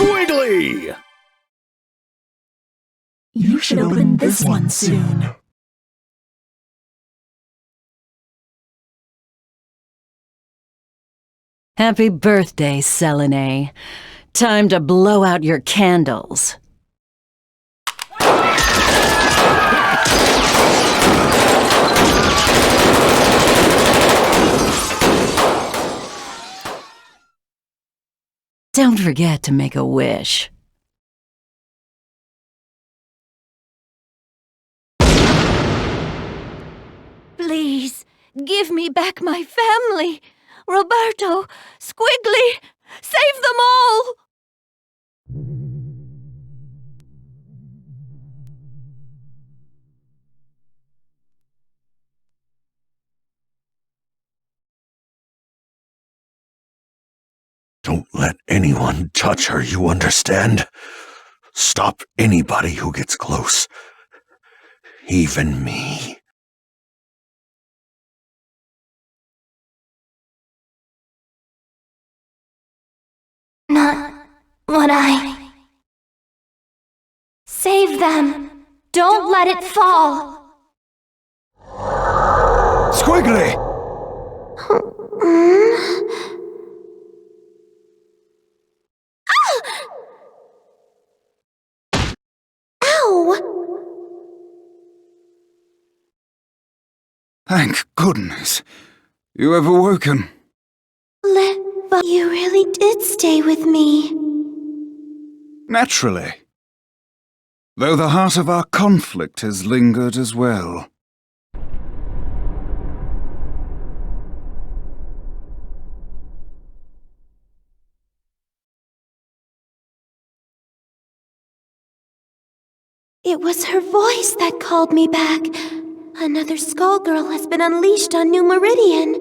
Squigly! You should open this one soon. Happy birthday, Selene. Time to blow out your candles. Don't forget to make a wish. Please, give me back my family. Roberto, Squigly, save them all! Don't let anyone touch her, you understand? Stop anybody who gets close. Even me. Not what I... Save them! Don't let it fall! Squigly! Thank goodness. You have awoken. But you really did stay with me. Naturally. Though the heart of our conflict has lingered as well. It was her voice that called me back. Another Skullgirl has been unleashed on New Meridian.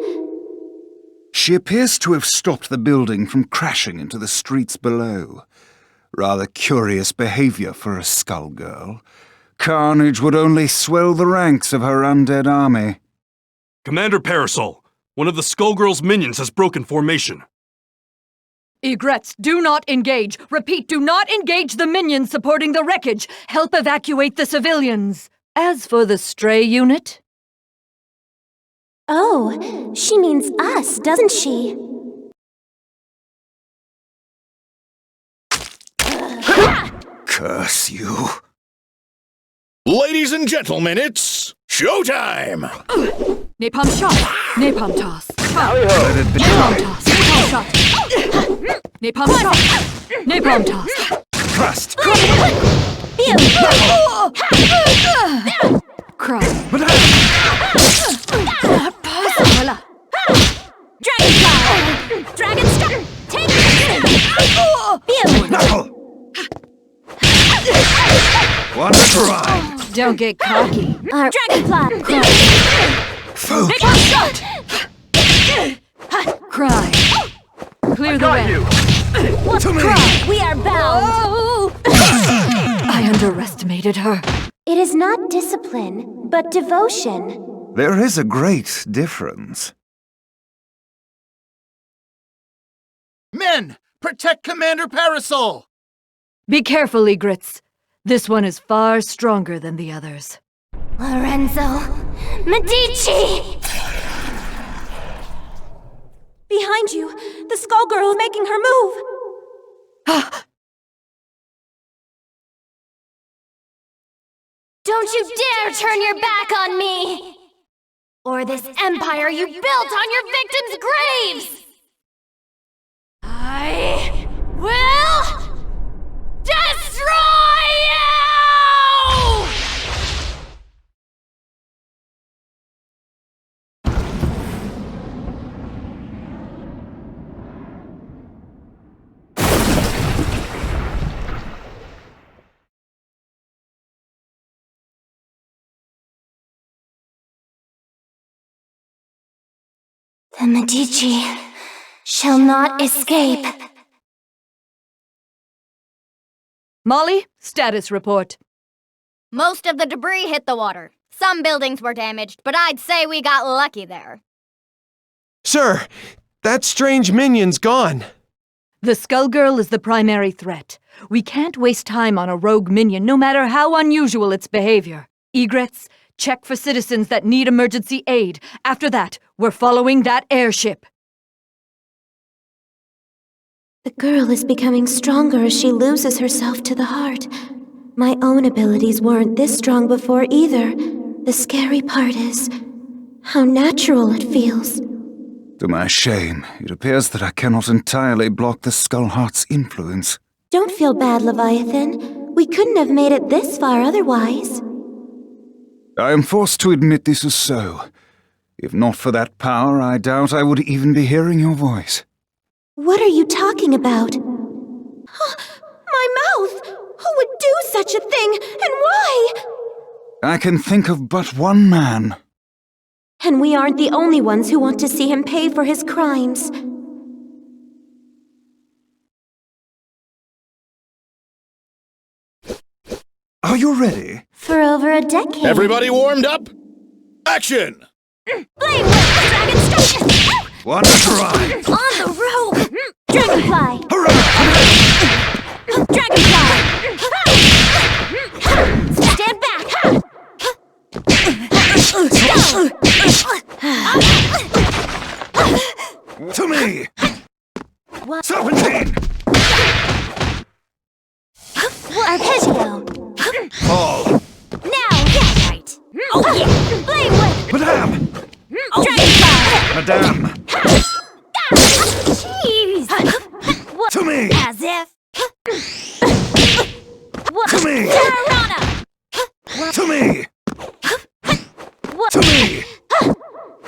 She appears to have stopped the building from crashing into the streets below. Rather curious behavior for a Skullgirl. Carnage would only swell the ranks of her undead army. Commander Parceiro, one of the Skullgirl's minions has broken formation. Egrets, do not engage. Repeat, do not engage the minions supporting the wreckage. Help evacuate the civilians. As for the stray unit... Oh, she means us, doesn't she? Curse you. Ladies and gentlemen, it's showtime! Napalm shot! Napalm toss! Let it be. Napalm toss! Napalm shot! Napalm shot! Napalm toss! Thrust! Cry! Dragonfly! Dragon Star! Take it! Knuckle! One try! Don't get cocky. Dragonfly! Food! Cry! Clear the way. To me! Cry! We are bound! I underestimated her. It is not discipline, but devotion. There is a great difference. Men! Protect Commander Parceiro! Be careful, Egrets. This one is far stronger than the others. Lorenzo! Medici! Behind you! The Skullgirl is making her move! Don't you dare turn your back on me! Or this empire you built on your victims' graves! I will destroy you! The Medici shall not escape. Molly, status report. Most of the debris hit the water. Some buildings were damaged, but I'd say we got lucky there. Sir, that strange minion's gone. The Skullgirl is the primary threat. We can't waste time on a rogue minion, no matter how unusual its behavior. Egrets, check for citizens that need emergency aid. After that, we're following that airship. The girl is becoming stronger as she loses herself to the heart. My own abilities weren't this strong before either. The scary part is how natural it feels. To my shame, it appears that I cannot entirely block the Skullheart's influence. Don't feel bad, Leviathan. We couldn't have made it this far otherwise. I am forced to admit this is so. If not for that power, I doubt I would even be hearing your voice. What are you talking about? My mouth! Who would do such a thing, and why? I can think of but one man. And we aren't the only ones who want to see him pay for his crimes. Are you ready? For over a decade. Everybody warmed up? Action! Blame with Dragon Strike! One try! On the rope! Dragonfly! Hurrah! Dragonfly! Stand back! To me! What? Serpentine! Arpeggio! Fall! Now, yeah, right! Oh yeah! Blame with Madame! Dragonfly! Madame! Jeez! What? To me! As if... What? To me! Tarana! To me! What? To me!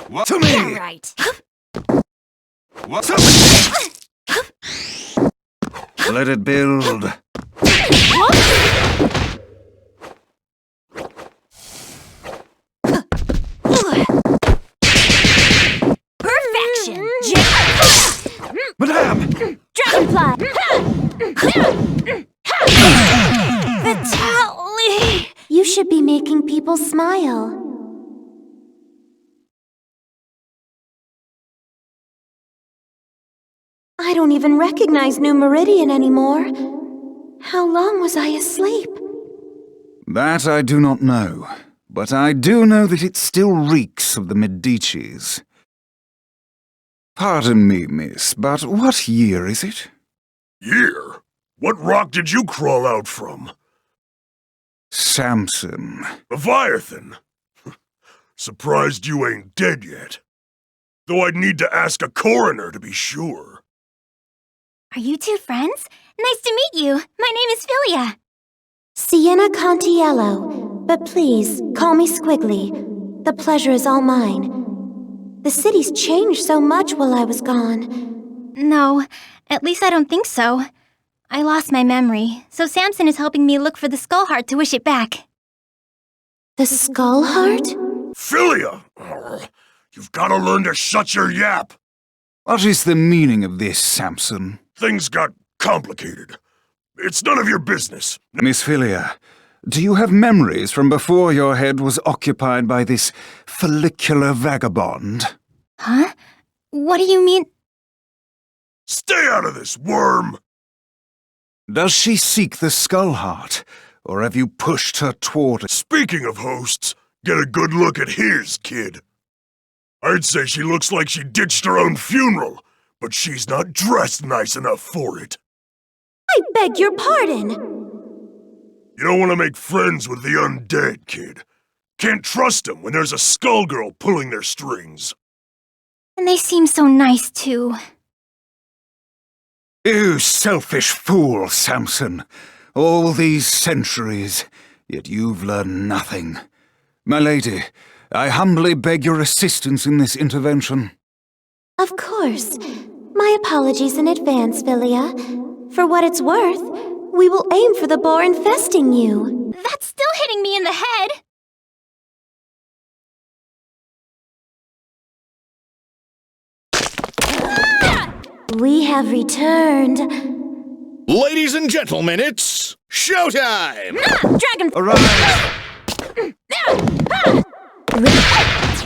What? To Yeah, me! right! What? To me! Let it build. Perfection! Madame! Dragonfly! Vitaly! You should be making people smile. I don't even recognize New Meridian anymore. How long was I asleep? That I do not know, but I do know that it still reeks of the Medicis. Pardon me, miss, but what year is it? Year? What rock did you crawl out from? Samson. Leviathan? Surprised you ain't dead yet. Though I'd need to ask a coroner to be sure. Are you two friends? Nice to meet you. My name is Philia. Sienna Contiello. But please, call me Squigly. The pleasure is all mine. The city's changed so much while I was gone. No, at least I don't think so. I lost my memory, so Samson is helping me look for the skull heart to wish it back. The skull heart? Philia! You've gotta learn to shut your yap. What is the meaning of this, Samson? Things got complicated. It's none of your business. Miss Philia, do you have memories from before your head was occupied by this follicular vagabond? Huh? What do you mean? Stay out of this, worm! Does she seek the skull heart, or have you pushed her toward it? Speaking of hosts, get a good look at his, kid. I'd say she looks like she ditched her own funeral, but she's not dressed nice enough for it. I beg your pardon. You don't want to make friends with the undead, kid. Can't trust them when there's a skullgirl pulling their strings. And they seem so nice, too. You selfish fool, Samson. All these centuries, yet you've learned nothing. My lady, I humbly beg your assistance in this intervention. Of course. My apologies in advance, Philia. For what it's worth, we will aim for the boar infesting you. That's still hitting me in the head! We have returned. Ladies and gentlemen, it's showtime! Dragon... Arise!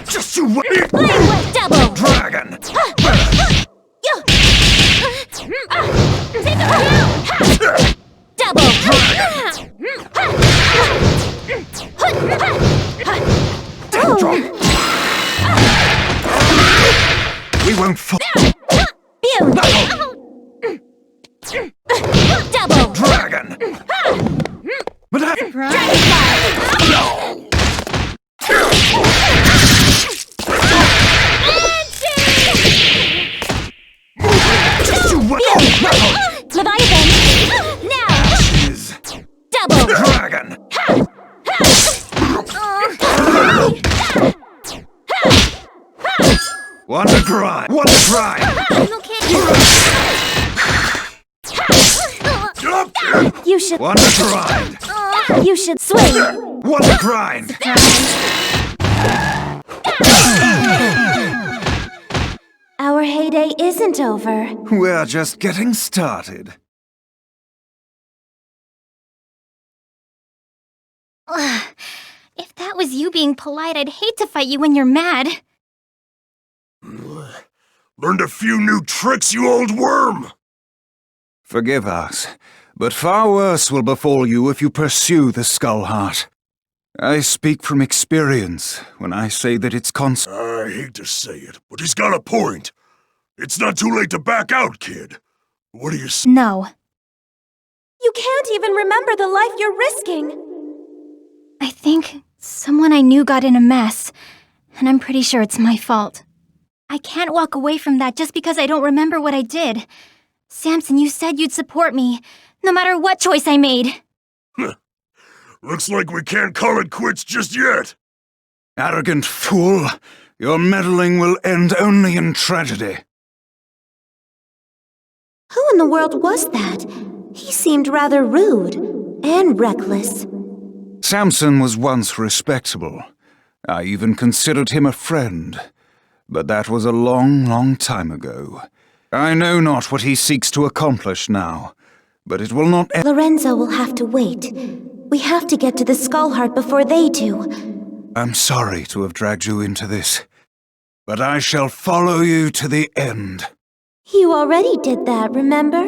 Just you wait! Flame with double! Dragon! Take him down! Double! We won't fall. Double! Dragon! But Leviathan! Now! Double! Dragon! Wonder grind! Wonder grind! You should. Wonder grind! You should swing. Wonder grind! Our heyday isn't over. We're just getting started. If that was you being polite, I'd hate to fight you when you're mad. Learned a few new tricks, you old worm! Forgive us, but far worse will befall you if you pursue the Skull Heart. I speak from experience when I say that it's I hate to say it, but he's got a point. It's not too late to back out, kid. What do you say? No. You can't even remember the life you're risking. I think someone I knew got in a mess, and I'm pretty sure it's my fault. I can't walk away from that just because I don't remember what I did. Samson, you said you'd support me, no matter what choice I made. Looks like we can't call it quits just yet. Arrogant fool! Your meddling will end only in tragedy. Who in the world was that? He seemed rather rude and reckless. Samson was once respectable. I even considered him a friend. But that was a long, long time ago. I know not what he seeks to accomplish now, but it will not end. Lorenzo will have to wait. We have to get to the Skull Heart before they do. I'm sorry to have dragged you into this, but I shall follow you to the end. You already did that, remember?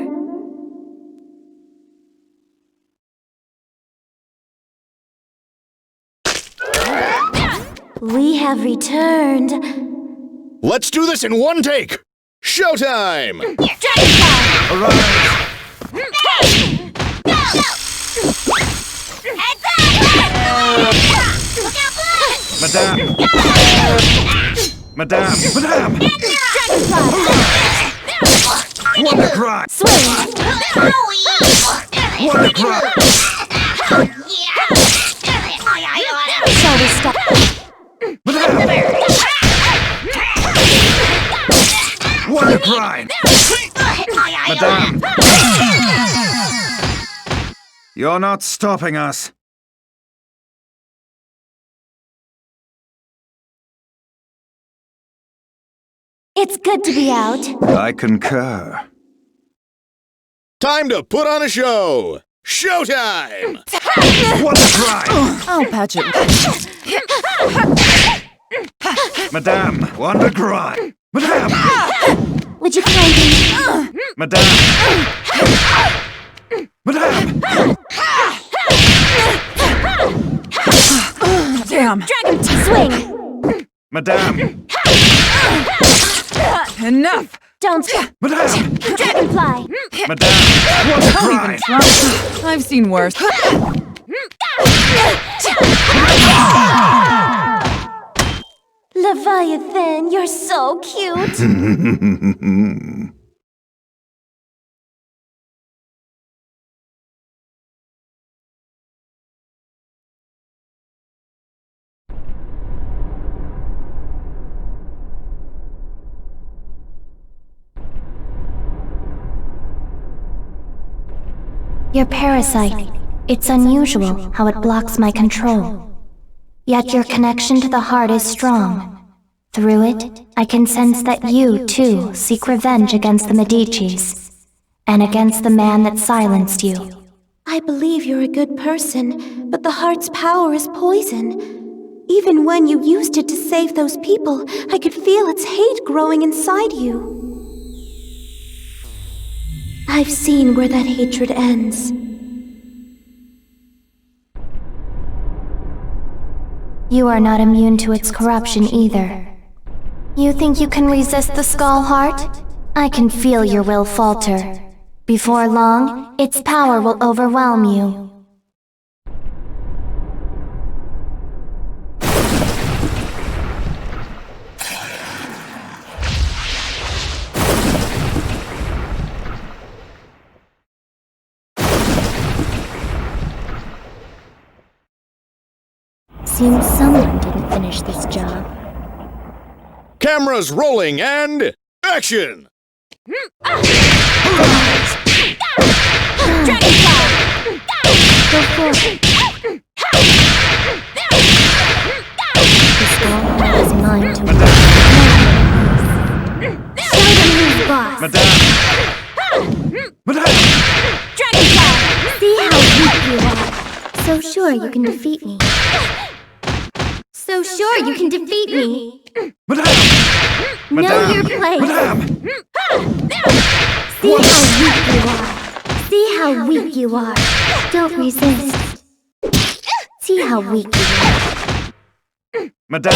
We have returned. Let's do this in one take! Showtime! Madame! Madame! Wonder cry! Swing! Wonder cry! Shall we stop? Wonder cry! Madame! You're not stopping us. It's good to be out. I concur. Time to put on a show! Showtime! Wonder cry! I'll patch it. Madame! Wonder cry! Madame! Would you kindly... Madame! Madame! Damn. Dragon swing! Madame! Enough. Don't... Madame! Dragonfly! Madame! Wonder cry! I've seen worse. Leviathan, you're so cute! Your parasite. It's unusual how it blocks my control. Yet your connection to the heart is strong. Through it, I can sense that you, too, seek revenge against the Medicis, and against the man that silenced you. I believe you're a good person, but the heart's power is poison. Even when you used it to save those people, I could feel its hate growing inside you. I've seen where that hatred ends. You are not immune to its corruption either. You think you can resist the Skull Heart? I can feel your will falter. Before long, its power will overwhelm you. Seems someone didn't finish this job. Cameras rolling and action! Dragon Claw! Go for it. The Skull Heart is mine to win. Show them who's boss! Madame! Madame! Dragon Claw! See how weak you are! So sure you can defeat me. So sure you can defeat me! Madame! Know your place! Madame! See how weak you are! See how weak you are! Don't resist. See how weak you are. Madame!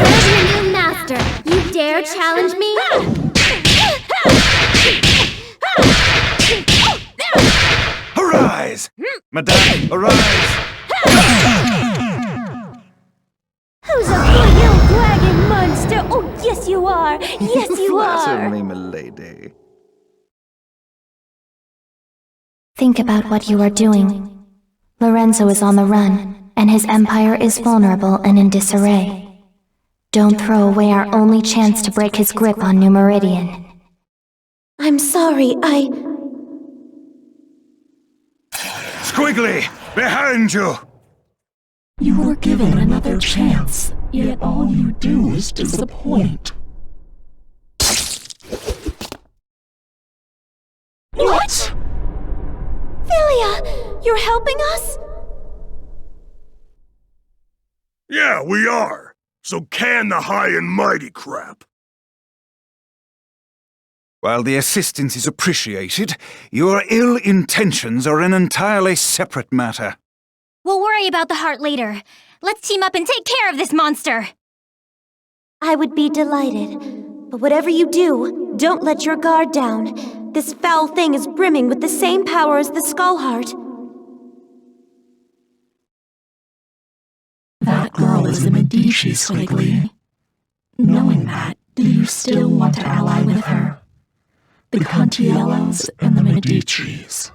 Where's your new master? You dare challenge me? Arise! Madame, arise! Who's a real dragon monster? Oh, yes you are! Yes you Flatter are! me, milady. Think about what you are doing. Lorenzo is on the run, and his empire is vulnerable and in disarray. Don't throw away our only chance to break his grip on New Meridian. I'm sorry, Squigly! Behind you! You were given another chance, yet all you do is disappoint. What? Philia! You're helping us? Yeah, we are. So can the high and mighty crap. While the assistance is appreciated, your ill intentions are an entirely separate matter. We'll worry about the heart later. Let's team up and take care of this monster! I would be delighted. But whatever you do, don't let your guard down. This foul thing is brimming with the same power as the Skull Heart. That girl is a Medici, Squigly. Knowing that, do you still want to ally with her? The Cantiellos and the Medicis.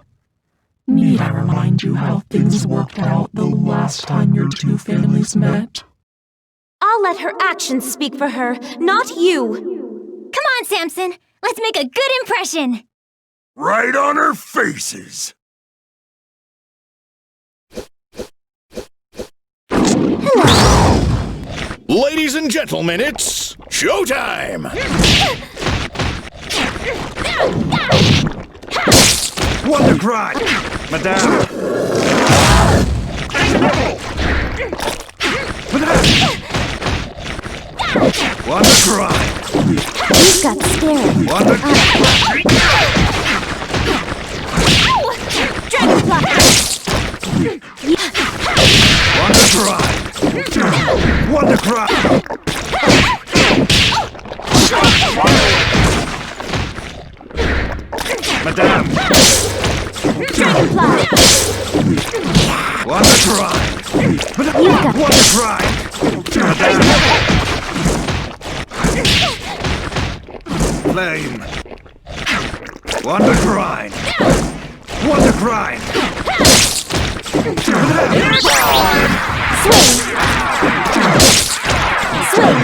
Need I remind you how things worked out the last time your two families met? I'll let her actions speak for her, not you! Come on, Samson! Let's make a good impression! Right on her faces. Ladies and gentlemen, it's showtime! Wonder grind! Madame! Madame! Wonder grind! You've got spirit. Wonder Dragon Claw! Wonder grind! Wonder grind! Madame! Dragon Claw! Wonder grind! Wonder grind! Madame! Flame! Wonder grind! Wonder grind! Swing! Swing!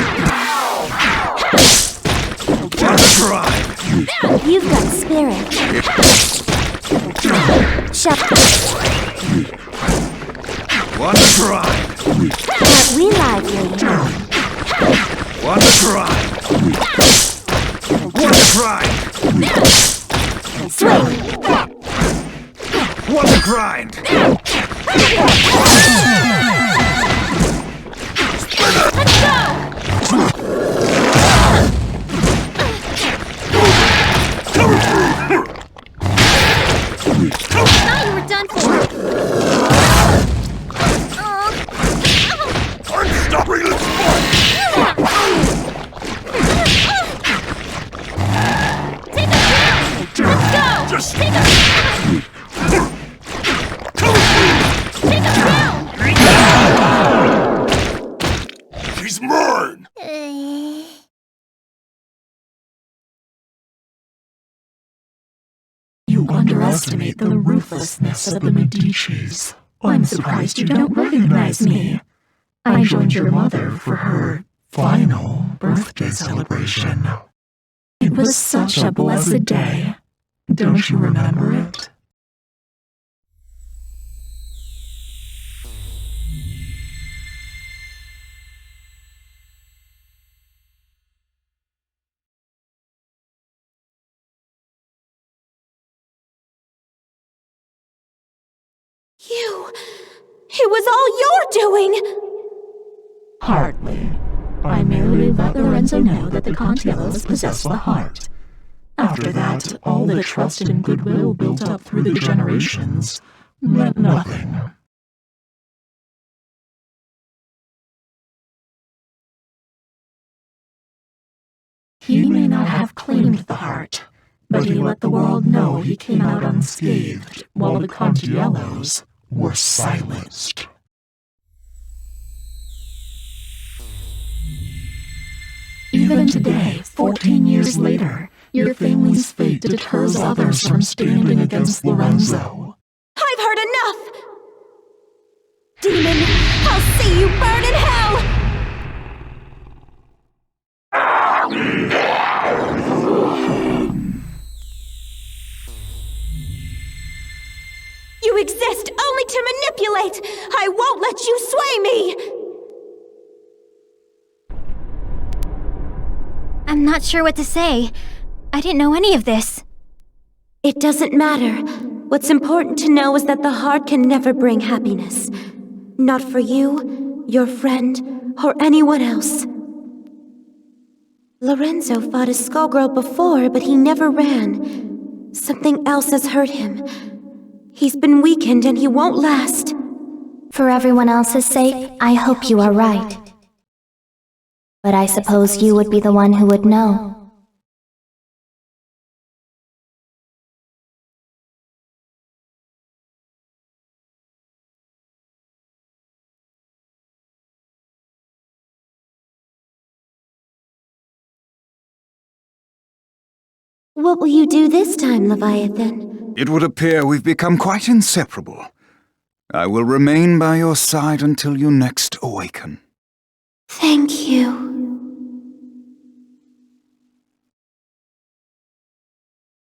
Wonder grind! You've got spirit. Shuffle. Wonder grind! Aren't we lively? Wonder grind! Wonder grind! Swing! Wonder grind! Let's go! She's mine! You underestimate the ruthlessness of the Medicis. I'm surprised you don't recognize me. I joined your mother for her final birthday celebration. It was such a blessed day. Don't you remember it? It was all your doing! Hardly. I merely let Lorenzo know that the Contiellos possess the heart. After that, all the trust and goodwill built up through the generations meant nothing. He may not have claimed the heart, but he let the world know he came out unscathed, while the Contiellos were silenced. Even today, 14 years later, your family's fate deters others from standing against Lorenzo. I've heard enough! Demon, I'll see you burn in hell! You exist only to manipulate! I won't let you sway me! I'm not sure what to say. I didn't know any of this. It doesn't matter. What's important to know is that the heart can never bring happiness. Not for you, your friend, or anyone else. Lorenzo fought a skullgirl before, but he never ran. Something else has hurt him. He's been weakened and he won't last. For everyone else's sake, I hope you are right. But I suppose you would be the one who would know. What will you do this time, Leviathan? It would appear we've become quite inseparable. I will remain by your side until you next awaken. Thank you.